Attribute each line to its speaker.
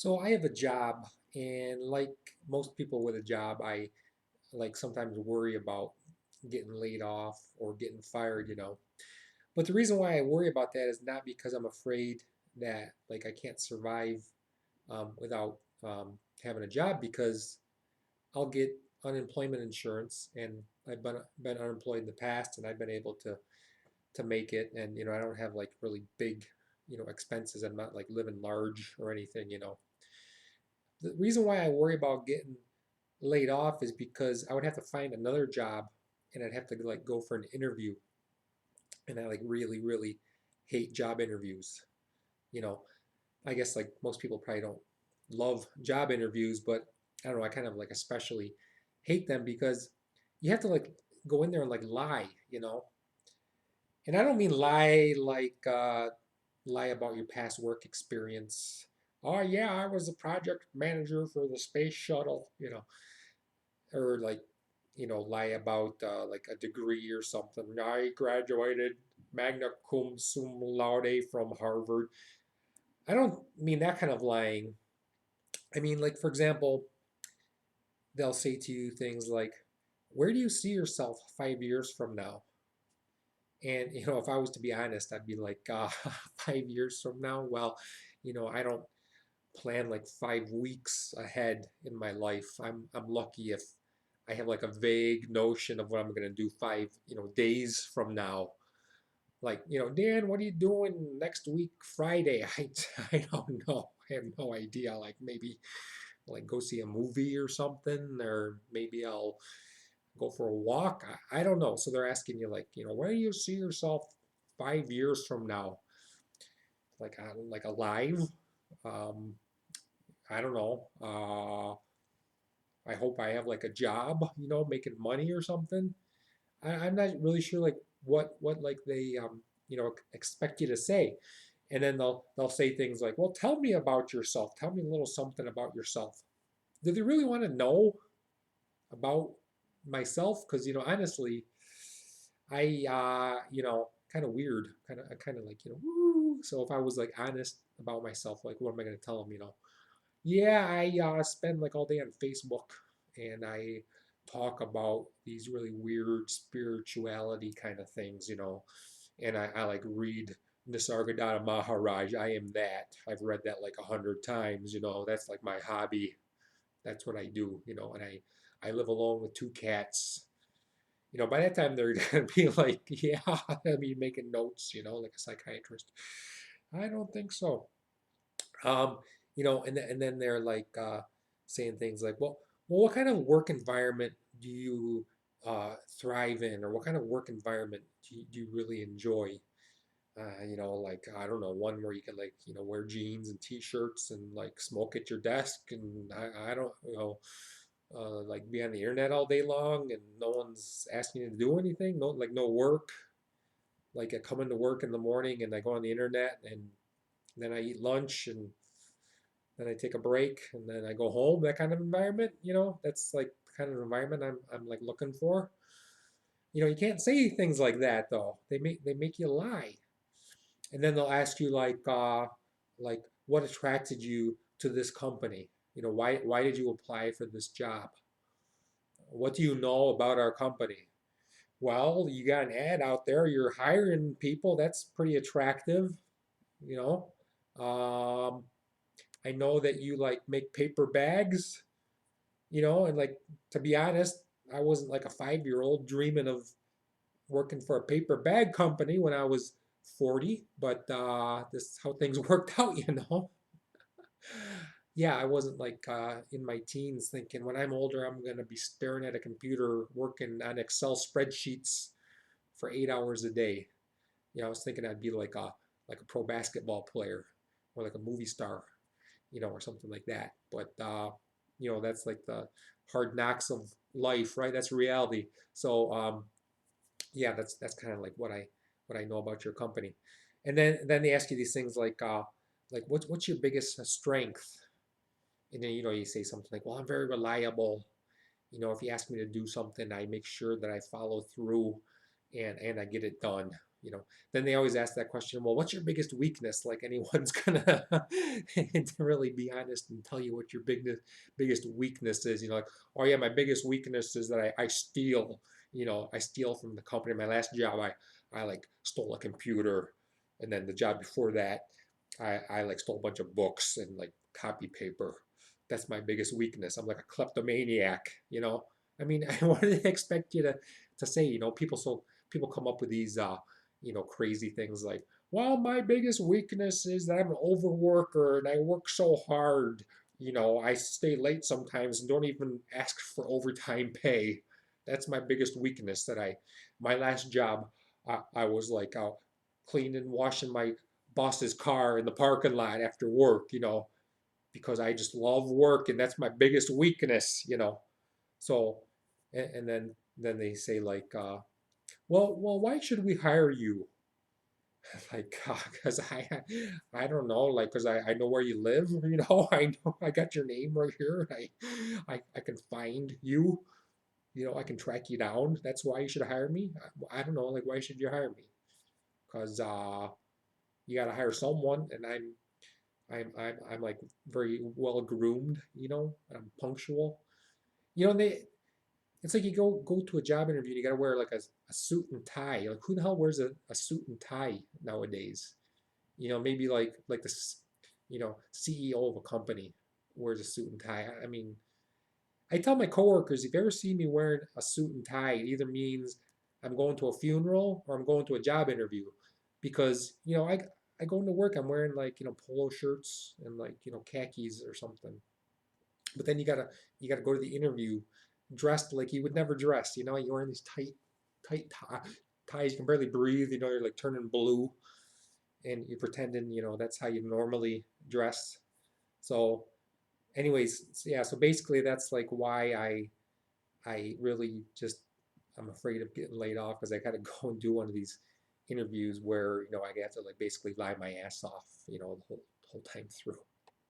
Speaker 1: So I have a job, and like most people with a job, I like sometimes worry about getting laid off or getting fired. But the reason why I worry about that is not because I'm afraid that like I can't survive without having a job, because I'll get unemployment insurance, and I've been unemployed in the past, and I've been able to make it, and I don't have like really big expenses. I'm not like living large or anything. The reason why I worry about getting laid off is because I would have to find another job, and I'd have to like go for an interview, and I like really really hate job interviews. You know, I guess like most people probably don't love job interviews, but I don't know, I kind of like especially hate them because you have to like go in there and like lie. And I don't mean lie like lie about your past work experience. Oh yeah, I was a project manager for the space shuttle. Or like lie about like a degree or something. I graduated magna cum laude from Harvard. I don't mean that kind of lying. I mean, like, for example, they'll say to you things like, where do you see yourself 5 years from now? And if I was to be honest, I'd be like, 5 years from now, well, I don't plan like 5 weeks ahead in my life. I'm lucky if I have like a vague notion of what I'm gonna do 5 days from now. Like, Dan, what are you doing next week, Friday? I don't know. I have no idea. Like maybe like go see a movie or something, or maybe I'll go for a walk. I don't know. So they're asking you like, where do you see yourself 5 years from now? Like alive? Um, I don't know. I hope I have like a job, making money or something. I'm not really sure like what like they expect you to say. And then they'll say things like, "Well, tell me about yourself. Tell me a little something about yourself." Do they really want to know about myself? Because honestly, I kind of weird, kind of like woo. So if I was like honest about myself, like what am I going to tell them? Yeah, I spend like all day on Facebook, and I talk about these really weird spirituality kind of things. And I like read Nisargadatta Maharaj. I am that. I've read that like 100 times. That's like my hobby. That's what I do. And I live alone with two cats. By that time they're gonna be like, yeah, I mean making notes, like a psychiatrist. I don't think so. Um, and then they're like saying things like, well, what kind of work environment do you thrive in, or what kind of work environment do you really enjoy? Like I don't know, one where you can like wear jeans and t-shirts and like smoke at your desk, and I don't like be on the internet all day long and no one's asking you to do anything, no work. Like I come into work in the morning and I go on the internet, and then I eat lunch, and then I take a break, and then I go home. That kind of environment, that's like the kind of environment I'm like looking for. You can't say things like that though. They make you lie. And then they'll ask you like what attracted you to this company? Why did you apply for this job? What do you know about our company? Well, you got an ad out there. You're hiring people. That's pretty attractive. You know. Um, I know that you like make paper bags. And like to be honest, I wasn't like a 5-year-old dreaming of working for a paper bag company when I was 40, but this is how things worked out. Yeah, I wasn't like in my teens thinking when I'm older I'm gonna be staring at a computer working on Excel spreadsheets for 8 hours a day. I was thinking I'd be like a pro basketball player or like a movie star, or something like that. But that's like the hard knocks of life, right? That's reality. So yeah, that's kind of like what I know about your company. And then they ask you these things like what's your biggest strength? And then you say something like, well, I'm very reliable. If you ask me to do something, I make sure that I follow through and I get it done. Then they always ask that question, well, what's your biggest weakness? Like anyone's gonna to really be honest and tell you what your biggest weakness is. Like, oh yeah, my biggest weakness is that I steal. I steal from the company. My last job, I like stole a computer, and then the job before that, I like stole a bunch of books and like copy paper. That's my biggest weakness. I'm like a kleptomaniac. I mean, what do they expect you to say? People come up with these crazy things like, well, my biggest weakness is that I'm an overworker and I work so hard. I stay late sometimes and don't even ask for overtime pay. That's my biggest weakness. My last job, I was like cleaning, washing my boss's car in the parking lot after work, because I just love work and that's my biggest weakness. So, and then they say like, well, why should we hire you? Like, because I don't know, like, because I know where you live. I know I got your name right here. I can find you. I can track you down. That's why you should hire me. I don't know, like, why should you hire me? Because you got to hire someone, and I'm like very well groomed. I'm punctual. And it's like you go to a job interview and you got to wear like a suit and tie. Like who the hell wears a suit and tie nowadays? Maybe like the CEO of a company wears a suit and tie. I mean, I tell my coworkers if you ever see me wearing a suit and tie, it either means I'm going to a funeral or I'm going to a job interview, because I go into work, I'm wearing like polo shirts and like khakis or something. But then you gotta go to the interview dressed like you would never dress. You're wearing these tight ties. You can barely breathe. You're like turning blue, and you're pretending that's how you normally dress. So, anyways, yeah. So basically, that's like why I really just I'm afraid of getting laid off, because I got to go and do one of these interviews where I have to like basically lie my ass off the whole time through.